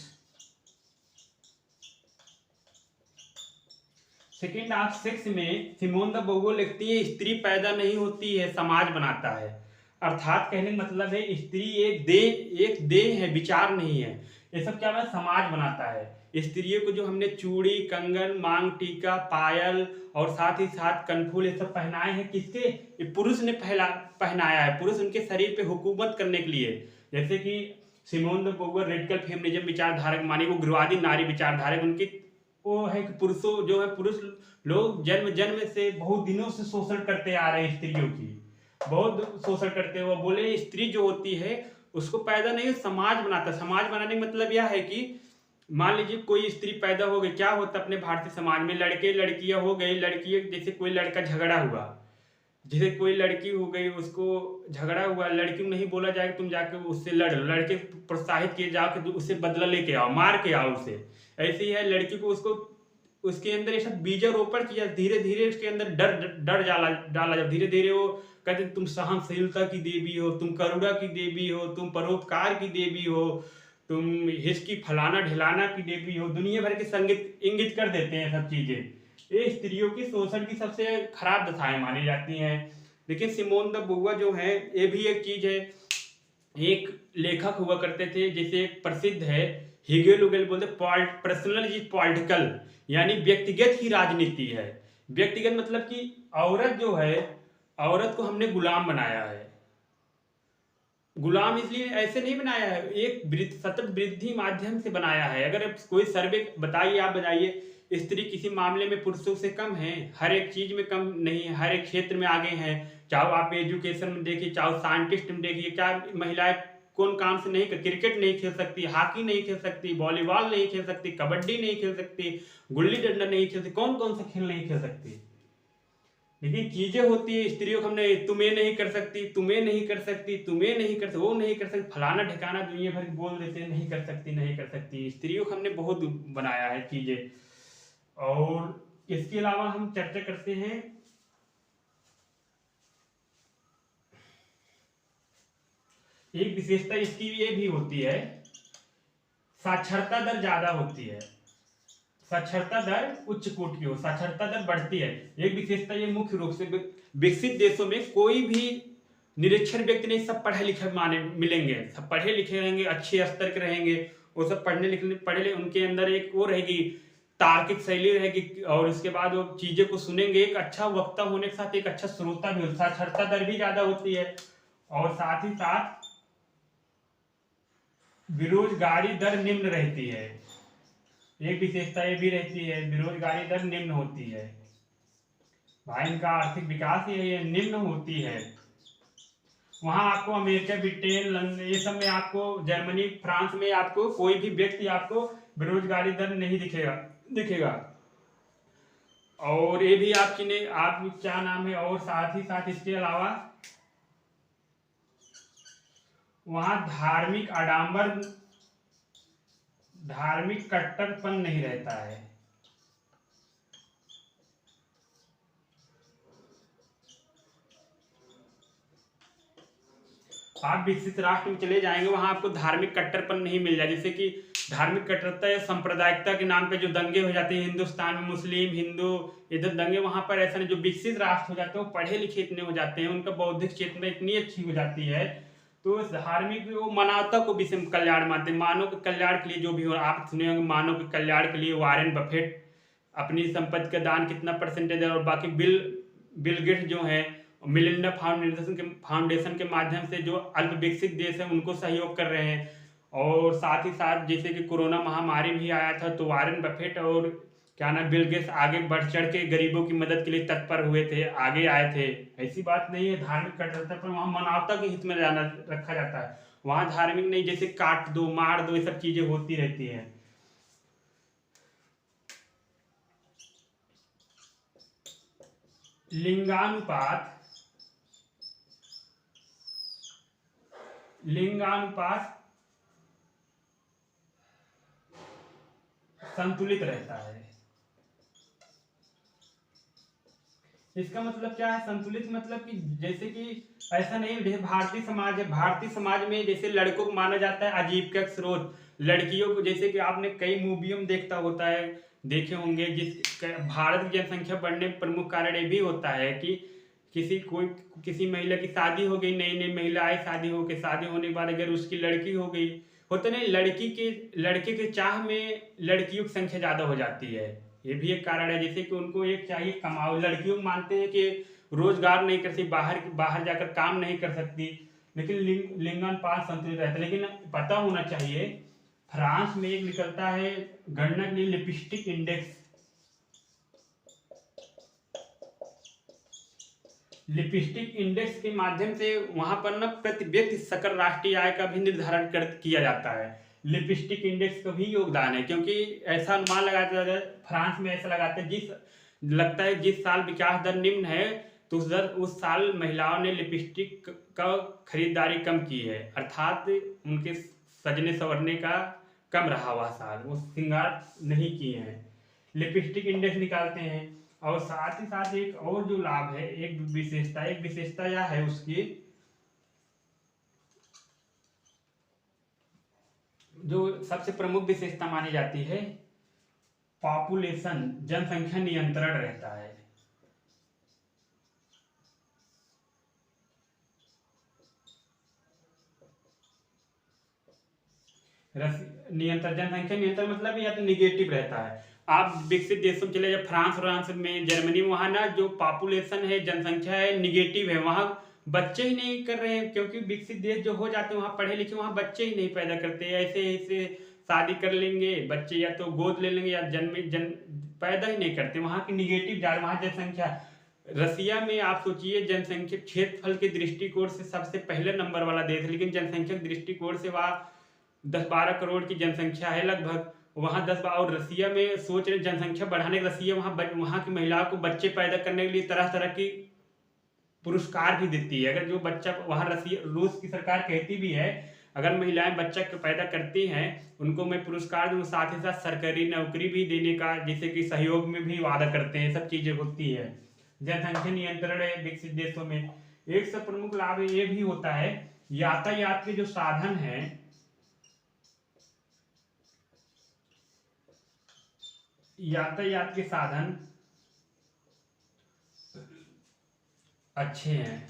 Second of sex में सिमोन द बुआ लिखती है, स्त्री पैदा नहीं होती है, समाज बनाता है। अर्थात कहने का मतलब है, स्त्री एक देह है, विचार नहीं है। ये सब क्या है, समाज बनाता है। स्त्रियों को जो हमने चूड़ी, कंगन, मांग टीका, पायल और साथ ही साथ कनफूल ये सब पहनाए हैं, किसके, ये पुरुष ने पहनाया है, पुरुष उनके शरीर पे हुकूमत करने के लिए। जैसे कि सिमोन द बुआ रेडिकल फेमिनिज्म विचारधारक मानी, वो उग्रवादी नारी विचारधारक, उनकी वो है कि पुरुष लोग जन्म से बहुत दिनों से शोषण करते आ रहे हैं, स्त्रियों की बहुत शोषण करते हैं। वो बोले स्त्री जो होती है उसको पैदा नहीं, समाज बनाता। समाज बनाने का मतलब यह है कि मान लीजिए कोई स्त्री पैदा हो गई, क्या होता अपने भारतीय समाज में, लड़के लड़कियां हो गई, लड़कियां जैसे कोई लड़का झगड़ा हुआ, जैसे कोई लड़की हो गई, उसको झगड़ा हुआ, लड़की को नहीं बोला जाए कि तुम जाके उससे लड़ लो, लड़के प्रोत्साहित किए जाओ कि उससे बदला लेके आओ, मार के आओ उसे। ऐसे ही है, लड़की को उसको उसके अंदर ये सब बीजारोपण किया, धीरे धीरे उसके अंदर डर डर डाला डाला जाए, धीरे धीरे वो कहते तुम सहनशीलता की देवी हो, तुम करुणा की देवी हो, तुम परोपकार की देवी हो, तुम हिचकी फलाना ढिलाना की देवी हो, दुनिया भर के संगीत इंगित कर देते हैं सब चीजें। ये स्त्रियों की शोषण की सबसे खराब दशाएं मानी जाती हैं। लेकिन सिमोन द बुआ जो है, ये भी एक चीज है। एक लेखक हुआ करते थे, जैसे एक प्रसिद्ध है हिगेल उगेल, बोलते पर्सनल इज पॉलिटिकल, यानी व्यक्तिगत ही राजनीति है। व्यक्तिगत मतलब कि औरत जो है, औरत को हमने गुलाम बनाया है। गुलाम इसलिए ऐसे नहीं बनाया है, एक सतत वृद्धि माध्यम से बनाया है। अगर कोई सर्वे बताइए, आप बताइए, स्त्री किसी मामले में पुरुषों से कम है? हर एक चीज में कम नहीं है, हर एक क्षेत्र में आगे हैं। चाहे आप एजुकेशन में देखिए, चाहे साइंटिस्ट में देखिए, क्या महिलाएं कौन काम से नहीं कर, क्रिकेट नहीं खेल सकती, हॉकी नहीं खेल सकती, वॉलीबॉल नहीं खेल सकती, कबड्डी नहीं खेल सकती, गुल्ली डंडा नहीं खेल सकती, कौन कौन सा खेल नहीं खेल सकती। लेकिन चीजें होती है स्त्रियों को, हमने तुम्हें नहीं कर सकती, तुम्हें नहीं कर सकती, तुम्हें नहीं कर सकती, वो नहीं कर सकती, फलाना ठिकाना दुनिया भर बोल देते हैं, नहीं कर सकती, नहीं कर सकती। स्त्रियों को हमने बहुत बनाया है चीजें। और इसके अलावा हम चर्चा करते हैं, एक विशेषता इसकी ये भी होती है, साक्षरता दर ज्यादा होती है। साक्षरता दर उच्च कोटि की हो, साक्षरता दर बढ़ती है। एक विशेषता ये मुख्य रूप से विकसित देशों में कोई भी निरक्षर व्यक्ति नहीं, सब पढ़े लिखे माने मिलेंगे, सब पढ़े लिखे रहेंगे, अच्छे स्तर के रहेंगे। वो सब पढ़ने लिखने पढ़े, उनके अंदर एक वो रहेगी, तार्किक शैली रहेगी, और उसके बाद वो चीजें को सुनेंगे। एक अच्छा वक्ता होने के साथ एक अच्छा श्रोता भी, साक्षरता दर भी ज्यादा होती है। और साथ ही साथ बेरोजगारी दर निम्न रहती है। एक विशेषता ये भी रहती है, बेरोजगारी दर निम्न होती है। भाई इनका आर्थिक विकास ये निम्न होती है। वहां आपको अमेरिका, ब्रिटेन, लंदन, ये सब में आपको, जर्मनी, फ्रांस में आपको कोई भी व्यक्ति आपको बेरोजगारी दर नहीं दिखेगा। और ये भी आपकी ने आप क्या नाम है, और साथ ही साथ इसके अलावा वहां धार्मिक आडंबर, धार्मिक कट्टरपन नहीं रहता है। आप विकसित राष्ट्र में चले जाएंगे, वहां आपको धार्मिक कट्टरपन नहीं मिल जाए। जैसे कि धार्मिक कट्टरता या सांप्रदायिकता के नाम पे जो दंगे हो जाते हैं हिंदुस्तान में, मुस्लिम हिंदू इधर दंगे, वहां पर ऐसा नहीं। जो विकसित राष्ट्र हो जाते हैं वो पढ़े लिखे इतने हो जाते हैं, उनका बौद्धिक चेतना इतनी अच्छी हो जाती है, तो धार्मिक वो मानवता को भी कल्याण मानते हैं। मानव के कल्याण के लिए जो भी हो, आप सुने होंगे मानव के कल्याण के लिए वॉरेन बफेट अपनी संपत्ति का दान कितना परसेंटेज है, और बाकी बिल बिल गेट्स जो है मिलिंडा फाउंडेशन के माध्यम से जो अल्प विकसित देश है उनको सहयोग कर रहे हैं। और साथ ही साथ जैसे कि कोरोना महामारी भी आया था, तो वॉरेन बफेट और क्या नाम बिल गेट्स आगे बढ़ चढ़ के गरीबों की मदद के लिए तत्पर हुए थे, आगे आए थे। ऐसी बात नहीं है धार्मिक कट्टरता पर, वहां मानवता के हित में जाना रखा जाता है। वहां धार्मिक नहीं, जैसे काट दो मार दो, ये सब चीजें होती रहती है। लिंगानुपात, लिंगानुपात संतुलित रहता है। इसका मतलब क्या है संतुलित, मतलब कि जैसे कि ऐसा नहीं, जैसे भारतीय समाज है, भारतीय समाज में जैसे लड़कों को माना जाता है आजीविका का स्रोत, लड़कियों को जैसे कि आपने कई मूवियों में देखता होता है, देखे होंगे, जिस भारत की जनसंख्या बढ़ने का प्रमुख कारण ये भी होता है कि किसी महिला की शादी हो गई, नई नई महिला आई, शादी होने के बाद अगर उसकी लड़की हो गई, होता नहीं, लड़के के चाह में लड़कियों की संख्या ज्यादा हो जाती है। ये भी एक कारण है, जैसे कि उनको एक चाहिए कमाओ, लड़कियों को मानते हैं कि रोजगार नहीं कर सकती, बाहर जाकर काम नहीं कर सकती, लेकिन लिंगानुपात संतुलित रहता है। लेकिन पता होना चाहिए, फ्रांस में एक निकलता है गणना के लिए लिपस्टिक इंडेक्स, लिपस्टिक इंडेक्स के माध्यम से वहां पर ना प्रति व्यक्ति सकल राष्ट्रीय आय का भी निर्धारण किया जाता है। लिपस्टिक इंडेक्स का भी योगदान है, क्योंकि ऐसा अनुमान लगाया जाता है फ्रांस में, ऐसा लगाते हैं लगता है जिस साल विकास दर निम्न है, तो उस साल महिलाओं ने लिपस्टिक का खरीदारी कम की है, अर्थात उनके सजने संवरने का कम रहा हुआ साल, वो श्रृंगार नहीं किए हैं। लिपस्टिक इंडेक्स निकालते हैं। और साथ ही साथ एक और जो लाभ है, एक विशेषता यह है उसकी, जो सबसे प्रमुख विशेषता मानी जाती है, पॉपुलेशन जनसंख्या नियंत्रण रहता है। जनसंख्या नियंत्रण मतलब या तो निगेटिव रहता है। आप विकसित देशों में चले जाए, फ्रांस में, जर्मनी में, वहां ना जो पॉपुलेशन है, जनसंख्या है, निगेटिव है। वहां बच्चे ही नहीं कर रहे हैं, क्योंकि विकसित देश जो हो जाते हैं वहां पढ़े लिखे, वहां बच्चे ही नहीं पैदा करते। ऐसे ऐसे शादी कर लेंगे बच्चे, या तो गोद ले लेंगे, या पैदा ही नहीं करते। वहां की निगेटिव जा रहा, वहां जनसंख्या। रसिया में आप सोचिए, जनसंख्या क्षेत्रफल के दृष्टिकोण से सबसे पहले नंबर वाला देश है, लेकिन जनसंख्या के दृष्टिकोण से वहां 10-12 करोड़ की जनसंख्या है लगभग। वहां 10, और रसिया में सोच रहे जनसंख्या बढ़ाने के, रसिया वहां की महिलाओं को बच्चे पैदा करने के लिए तरह तरह की पुरस्कार भी देती है। अगर जो बच्चा वहां रूस की सरकार कहती भी है, अगर महिलाएं बच्चा पैदा करती हैं उनको मैं पुरस्कार दूं, साथ ही साथ सरकारी नौकरी भी देने का, जैसे कि सहयोग में भी वादा करते हैं। सब चीजें होती है। जनसंख्या नियंत्रण है विकसित देशों में। एक सब प्रमुख लाभ ये भी होता है, यातायात के जो साधन है, यातायात के साधन अच्छे हैं।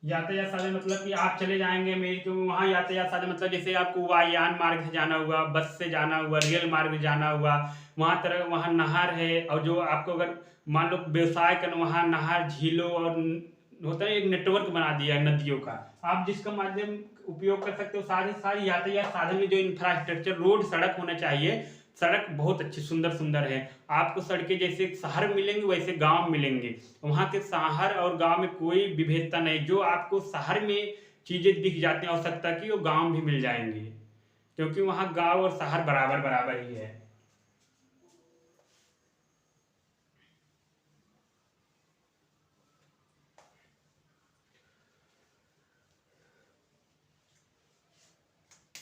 यातायात साधन मतलब कि आप चले जाएंगे अमेरिका में, वहाँ यातायात साधन मतलब जैसे आपको वायुयान मार्ग से जाना हुआ, बस से जाना हुआ, रेल मार्ग से जाना हुआ, वहाँ नहर है। और जो आपको अगर मान लो व्यवसाय करना, वहाँ नहर, झीलों और होता है, एक नेटवर्क बना दिया है नदियों का, आप जिसका माध्यम उपयोग कर सकते हो। साथ ही साथ यातायात साधन में जो इंफ्रास्ट्रक्चर, रोड, सड़क होना चाहिए। सड़क बहुत अच्छी सुंदर सुंदर है। आपको सड़कें जैसे शहर में मिलेंगे वैसे गांव मिलेंगे। वहाँ के शहर और गांव में कोई विभेदता नहीं। जो आपको शहर में चीजें दिख जाती हैं आवश्यकता की, वो गांव भी मिल जाएंगे, क्योंकि वहाँ गांव और शहर बराबर बराबर ही है।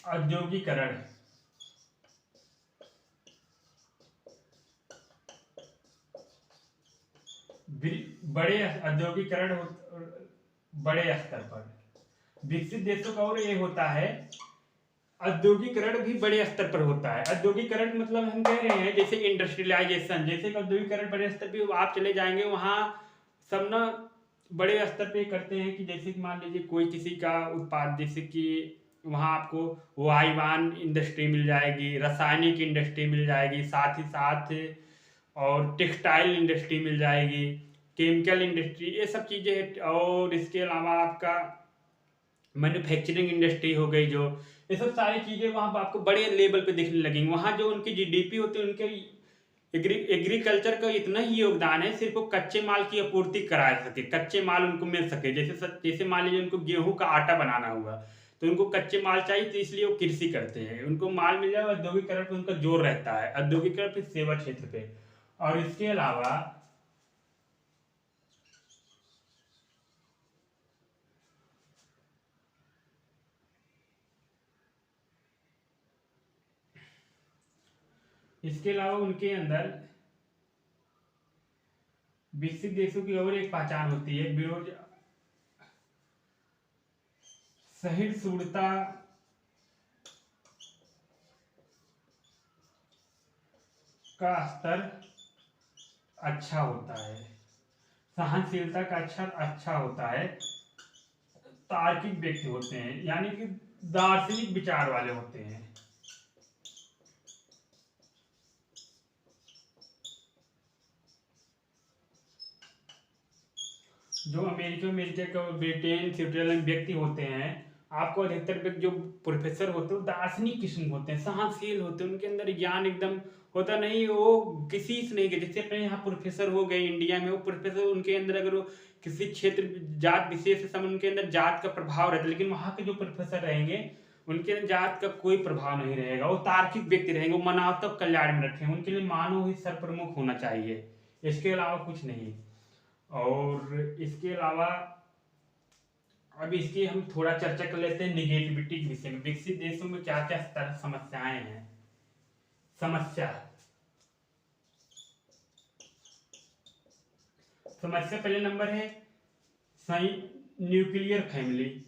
औद्योगिकरण, बड़े औद्योगिकरण बड़े स्तर पर विकसित देशों का, और ये होता है औद्योगिकरण भी बड़े स्तर पर होता है। औद्योगिकरण मतलब हम कह रहे हैं जैसे इंडस्ट्रियलाइजेशन, जैसे कि औद्योगिकरण बड़े स्तर पे आप चले जाएंगे, वहाँ सब ना बड़े स्तर पे करते हैं। कि जैसे कि मान लीजिए कोई किसी का उत्पाद, जैसे कि वहाँ आपको वायुयान इंडस्ट्री मिल जाएगी, रासायनिक इंडस्ट्री मिल जाएगी, साथ ही साथ और टेक्सटाइल इंडस्ट्री मिल जाएगी, केमिकल इंडस्ट्री, ये सब चीज़ें हैं। और इसके अलावा आपका मैन्युफैक्चरिंग इंडस्ट्री हो गई, जो ये सब सारी चीज़ें वहाँ आपको बड़े लेवल पे दिखने लगेंगी। वहाँ जो उनकी जीडीपी होती है, उनके एग्रीकल्चर का इतना ही योगदान है, सिर्फ वो कच्चे माल की आपूर्ति करा सके, कच्चे माल उनको मिल सके। जैसे मान लीजिए उनको गेहूं का आटा बनाना हुआ, तो उनको कच्चे माल चाहिए, तो इसलिए वो कृषि करते हैं, उनको माल मिल जाए। औद्योगिकरण पे उनका जोर रहता है, औद्योगिकरण पे, सेवा क्षेत्र पे। और इसके अलावा उनके अंदर विकसित देशों की और एक पहचान होती है, सहिष्णुता का स्तर अच्छा होता है, सहनशीलता का अच्छा होता है, तार्किक व्यक्ति होते हैं, यानी कि दार्शनिक विचार वाले होते हैं। जो अमेरिका का, ब्रिटेन, स्विट्जरलैंड व्यक्ति होते हैं, आपको अधिकतर व्यक्ति जो प्रोफेसर होते हैं वो दार्शनिक किस्म होते हैं, सहनशील होते हैं, उनके अंदर ज्ञान एकदम होता नहीं, वो किसी से नहीं। जैसे अपने यहाँ प्रोफेसर हो गए इंडिया में, वो प्रोफेसर, उनके अंदर अगर वो किसी क्षेत्र जात विशेष से समय, उनके अंदर जात का प्रभाव रहता है। लेकिन वहाँ के जो प्रोफेसर रहेंगे उनके अंदर जात का कोई प्रभाव नहीं रहेगा, वो तार्किक व्यक्ति रहेंगे, वो मानवता कल्याण में रखेंगे, उनके लिए मानव ही सर्वप्रमुख होना चाहिए। इसके अलावा कुछ नहीं। और इसके अलावा अब इसकी हम थोड़ा चर्चा कर लेते हैं निगेटिविटी के विषय में। विकसित देशों में क्या क्या समस्याएं हैं। समस्या पहले नंबर है न्यूक्लियर फैमिली,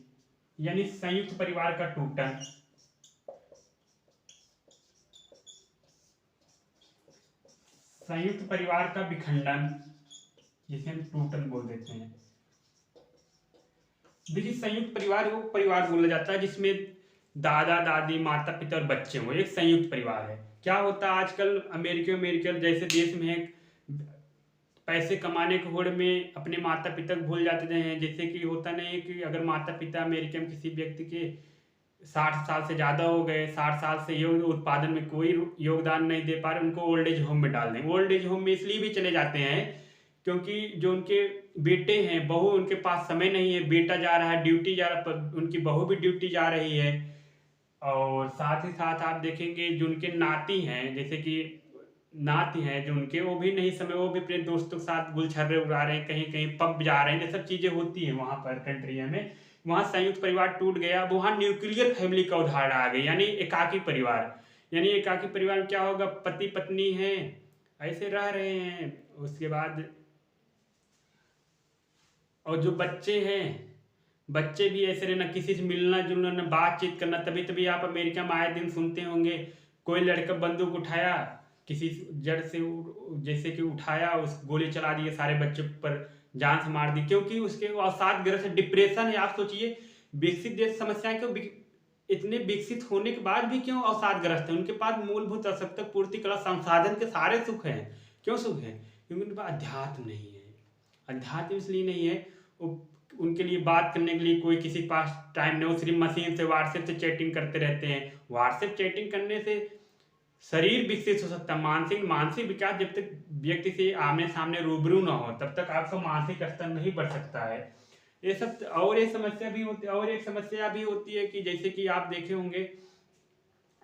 यानी संयुक्त परिवार का टूटन। संयुक्त परिवार का विखंडन, जिसे हम टूटन बोल देते हैं। देखिए, संयुक्त परिवार वो परिवार बोला जाता है जिसमें दादा दादी माता पिता और बच्चे हो, एक संयुक्त परिवार है। क्या होता है आजकल अमेरिका जैसे देश में पैसे कमाने के होड़ में अपने माता पिता को भूल जाते हैं। जैसे कि होता नहीं है कि अगर माता पिता अमेरिका में किसी व्यक्ति के 60 साल से ज़्यादा हो गए, 60 साल से योग उत्पादन में कोई योगदान नहीं दे पा रहे, उनको ओल्ड एज होम में डाल दें। ओल्ड एज होम में इसलिए भी चले जाते हैं क्योंकि जो उनके बेटे हैं, बहू, उनके पास समय नहीं है। बेटा जा रहा है ड्यूटी, जा रहा, उनकी बहू भी ड्यूटी जा रही है। और साथ ही साथ आप देखेंगे जो उनके नाती हैं, जैसे कि नाती हैं जो उनके, वो भी नहीं समय, वो भी अपने दोस्तों के साथ गुलछर्रे उड़ा रहे हैं, कहीं कहीं पब जा रहे हैं। ये सब चीज़ें होती हैं वहाँ पर कंट्रिया में। वहाँ संयुक्त परिवार टूट गया। अब वहाँ न्यूक्लियर फैमिली का उदाहरण आ गई, यानी एकाकी परिवार। यानी एकाकी परिवार में क्या होगा, पति पत्नी है, ऐसे रह रहे हैं। उसके बाद और जो बच्चे हैं, बच्चे भी ऐसे रहना, किसी से मिलना जुलना, न बातचीत करना। तभी तभी आप अमेरिका में आए दिन सुनते होंगे कोई लड़का बंदूक उठाया, किसी जड़ से जैसे कि उठाया, उस गोली चला दिए, सारे बच्चे पर जान से मार दी, क्योंकि उसके अवसादग्रस्त डिप्रेशन है। आप सोचिए, विकसित देश समस्याएं क्यों, इतने विकसित होने के बाद भी क्यों अवसादग्रस्त है। उनके पास मूलभूत आवश्यकता पूर्ति कला संसाधन के सारे सुख हैं। क्यों सुख है? क्योंकि उनके पास अध्यात्म नहीं है। अध्यात्म इसलिए नहीं है, उनके लिए बात करने के लिए कोई किसी के पास टाइम नहीं, वो सिर्फ मशीन से व्हाट्सएप से चैटिंग करते रहते हैं। व्हाट्सएप चैटिंग करने से शरीर विकसित हो सकता है, मानसिक विकास जब तक व्यक्ति से आमने सामने रूबरू ना हो तब तक आपका मानसिक स्तर नहीं बढ़ सकता है। ये सब। और एक समस्या भी होती है कि जैसे कि आप देखे होंगे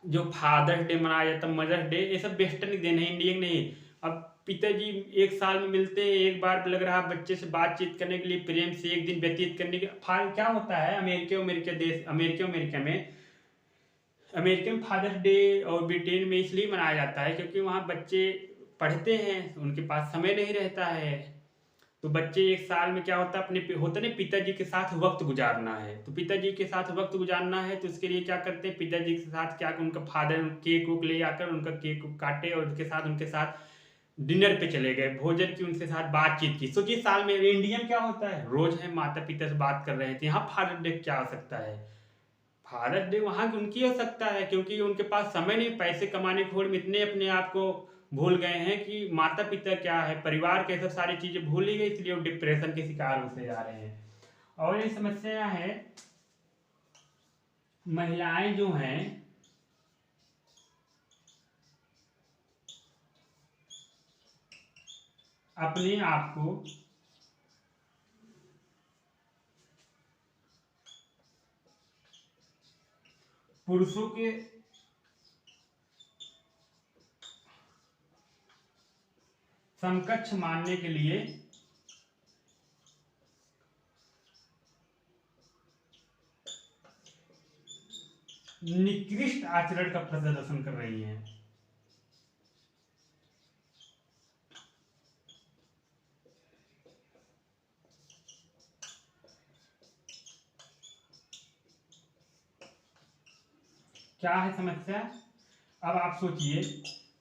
जो फादर्स डे मनाया जाता है, मदर्स डे, ये सब वेस्टर्न दिन है, इंडियन नहीं। अब पिताजी एक साल में मिलते हैं एक बार, लग रहा है बच्चे से बातचीत करने के लिए, प्रेम से एक दिन व्यतीत करने के। क्या होता है अमेरिका में फादर्स डे और ब्रिटेन में इसलिए मनाया जाता है क्योंकि वहाँ बच्चे पढ़ते हैं, उनके पास समय नहीं रहता है। तो बच्चे एक साल में क्या होता है, अपने होता नहीं, पिताजी के साथ वक्त गुजारना है। तो पिताजी के साथ वक्त गुजारना है तो उसके लिए क्या करते हैं, पिताजी के साथ क्या, उनका फादर केक उक ले आकर उनका केक काटे और उनके साथ डिनर पे चले गए, भोजन की, उनके साथ बातचीत की। सोचिए, साल में इंडियन क्या होता है, रोज है माता पिता से बात कर रहे थे। यहाँ फादर डे क्या हो सकता है? फादर डे वहाँ उनकी हो सकता है क्योंकि उनके पास समय नहीं, पैसे कमाने की होड़ में इतने अपने आप को भूल गए हैं कि माता पिता क्या है, परिवार के सब सारी चीजें भूल ही गई, इसलिए वो डिप्रेशन के शिकार होते जा रहे हैं। और ये समस्या है, महिलाएं जो हैं अपने आप को पुरुषों के समकक्ष मानने के लिए निकृष्ट आचरण का प्रदर्शन कर रही हैं। क्या है समस्या? अब आप सोचिए,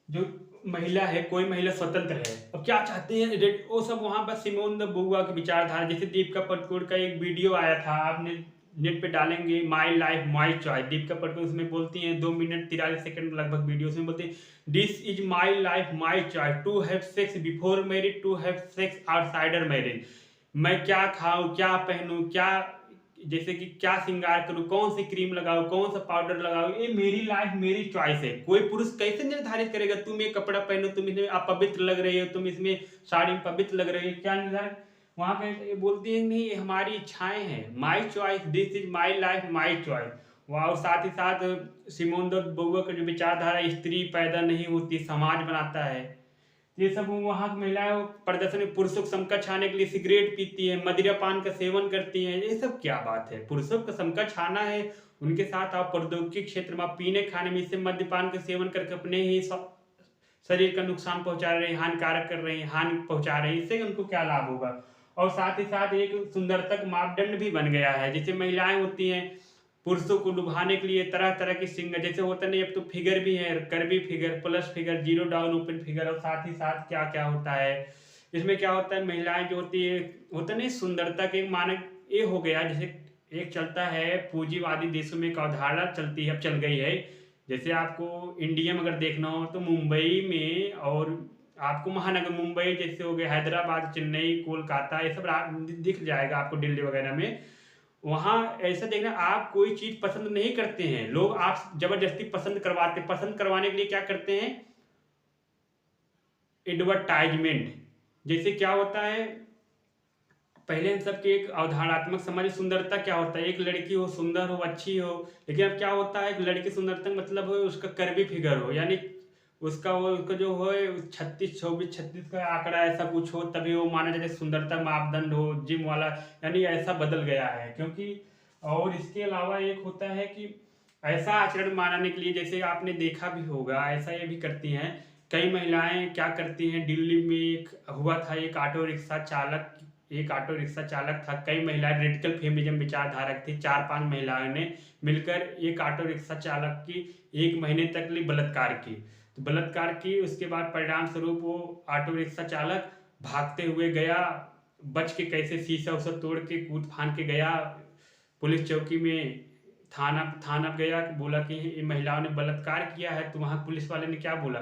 जो महिला है, कोई महिला स्वतंत्र है, अब क्या चाहते हैं वो सब वहां पर सिमोन द बोआ की विचारधारा। जैसे दीपिका पादुकोण का एक वीडियो आया था, आपने नेट पे डालेंगे, माई life my choice. Deepika Padukone उसमें बोलती हैं 2 मिनट 43 सेकंड लगभग वीडियो में बोलती है, this is my life my choice, to have sex before marriage, to have sex outsider marriage. मैं क्या खाऊं, क्या पहनूं, क्या, जैसे कि क्या श्रृंगार करूं, कौन सी क्रीम लगाऊं, कौन सा पाउडर लगाऊं, ये मेरी लाइफ मेरी चॉइस है। कोई पुरुष कैसे निर्धारित करेगा तुम ये कपड़ा पहनो, तुम इसमें अपवित्र लग रही हो, तुम इसमें साड़ी में पवित्र लग रही हो, क्या निर्धारित? वहां पे बोलती है नहीं, ये हमारी इच्छाएं हैं, my choice, this is my life my choice. और साथ ही साथ सिमोन द बोआ का जो विचारधारा, स्त्री पैदा नहीं होती समाज बनाता है, ये सब वहाँ की महिलाएं प्रदर्शन में पुरुषों को समकक्ष आने के लिए सिगरेट पीती है, मदिरा पान का सेवन करती हैं। ये सब क्या बात है? पुरुषों का समकक्ष आना है, उनके साथ आप प्रौद्योगिकी क्षेत्र में पीने खाने में इससे मद्यपान का सेवन करके अपने ही शरीर का नुकसान पहुंचा रहे हैं, हानिकारक कर रहे हैं, हानि पहुंचा रहे हैं। इससे उनको क्या लाभ होगा? और साथ ही साथ एक सुंदरता का मापदंड भी बन गया है। जैसे महिलाएं होती हैं, पुरुषों को लुभाने के लिए तरह तरह की सिंगर, जैसे होता नहीं, अब तो फिगर भी है, curvy figure, plus figure, zero down open figure, और साथ ही साथ क्या क्या होता है इसमें, क्या होता है, महिलाएं जो होती है, होता नहीं, सुंदरता के एक मानक ये हो गया। जैसे एक चलता है पूंजीवादी देशों में एक अवधारणा चलती है, अब चल गई है। जैसे आपको इंडिया में अगर देखना हो तो मुंबई में, और आपको महानगर मुंबई जैसे हो गए, हैदराबाद, चेन्नई, कोलकाता, ये सब दिख जाएगा आपको, दिल्ली वगैरह में। वहाँ ऐसा देखना, आप कोई चीज पसंद नहीं करते हैं, लोग आप जबरदस्ती पसंद करवाते, पसंद करवाने के लिए क्या करते हैं, एडवर्टाइजमेंट। जैसे क्या होता है, पहले इन सबकी एक अवधारणात्मक समझ, सुंदरता क्या होता है, एक लड़की हो, सुंदर हो, अच्छी हो। लेकिन अब क्या होता है, एक लड़की सुंदरता मतलब हो उसका कर्वी फिगर हो, यानी उसका जो हो 36, 24, 36 का आंकड़ा ऐसा कुछ हो, तभी वो माना जाए सुंदरता मापदंड हो, जिम वाला, यानी ऐसा बदल गया है। क्योंकि और इसके अलावा एक होता है कि ऐसा आचरण मानने के लिए, जैसे आपने देखा भी होगा, ऐसा ये भी करती हैं कई महिलाएं, क्या करती हैं, दिल्ली में एक हुआ था, एक ऑटो रिक्शा चालक था, कई महिलाएं रेडिकल फेमिनिज्म विचारधारक थी, 4-5 महिलाओं ने मिलकर एक ऑटो रिक्शा चालक की 1 महीने तक लिए बलात्कार की। तो बलात्कार की, उसके बाद परिणाम स्वरूप वो ऑटो रिक्शा चालक भागते हुए गया, बच के कैसे, शीशा उसा तोड़ के कूद फान के गया पुलिस चौकी में, थाना थाना गया, बोला कि ये महिलाओं ने बलात्कार किया है। तो वहाँ पुलिस वाले ने क्या बोला,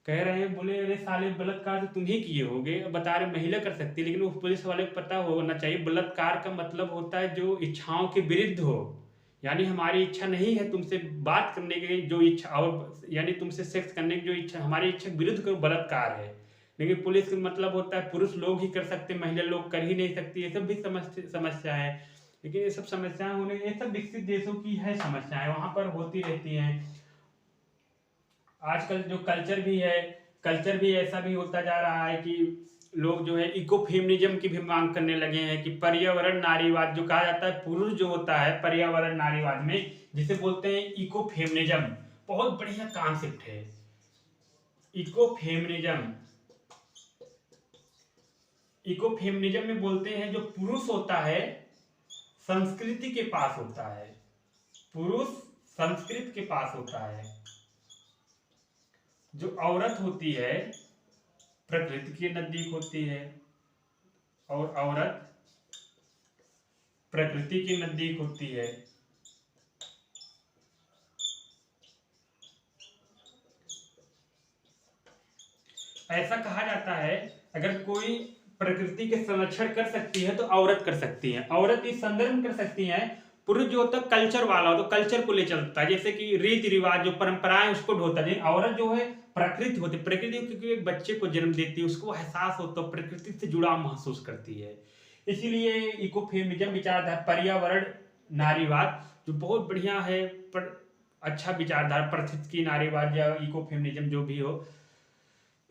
कह रहे हैं, बोले अरे साले बलात्कार तो तुम ही किए होगे, बता रहे महिला कर सकती है। लेकिन वो पुलिस वाले को पता होना चाहिए, बलात्कार का मतलब होता है जो इच्छाओं के विरुद्ध हो, यानी हमारी इच्छा नहीं है तुमसे बात करने की जो इच्छा, और यानी तुमसे सेक्स करने की जो इच्छा, हमारी इच्छा के विरुद्ध को बलात्कार है। लेकिन पुलिस का मतलब होता है पुरुष लोग ही कर सकते, महिला लोग कर ही नहीं सकती। ये सब भी समस्या है। लेकिन ये सब समस्याएं होने, ये सब विकसित देशों की है समस्याएं, वहां पर होती रहती हैं। आजकल जो कल्चर भी ऐसा भी होता जा रहा है कि लोग जो है इको फेमिनिज्म की भी मांग करने लगे हैं, कि पर्यावरण नारीवाद जो कहा जाता है, पुरुष जो होता है पर्यावरण नारीवाद में, जिसे बोलते हैं इको फेमिनिज्म। बहुत बढ़िया कॉन्सेप्ट है इको फेमिनिज्म। इको फेमिनिज्म में बोलते हैं जो पुरुष होता है संस्कृति के पास होता है, पुरुष संस्कृति के पास होता है, जो औरत होती है प्रकृति के नजदीक होती है, और औरत प्रकृति के नजदीक होती है। ऐसा कहा जाता है, अगर कोई प्रकृति के संरक्षण कर सकती है तो औरत कर सकती है। औरत इस संदर्भ में कर सकती है, पुरुष जो होता है कल्चर वाला हो तो कल्चर को ले चलता है, जैसे कि रीति रिवाज जो परंपराएं उसको ढोता है। औरत जो है प्रकृति होती है, प्रकृति क्योंकि एक बच्चे को जन्म देती है, उसको एहसास होता है, प्रकृति से जुड़ाव महसूस करती है। इसीलिए इको फेमिनिज्म विचारधारा, पर्यावरण नारीवाद जो बहुत बढ़िया है, पर अच्छा विचारधारा, प्रथित की नारीवाद या इको फेमिनिज्म जो भी हो।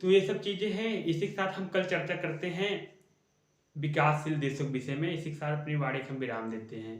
तो ये सब चीजें हैं। इसी के साथ हम कल चर्चा करते हैं विकासशील देशों के विषय में। इसी के साथ अपनी वाणी को हम विराम देते हैं।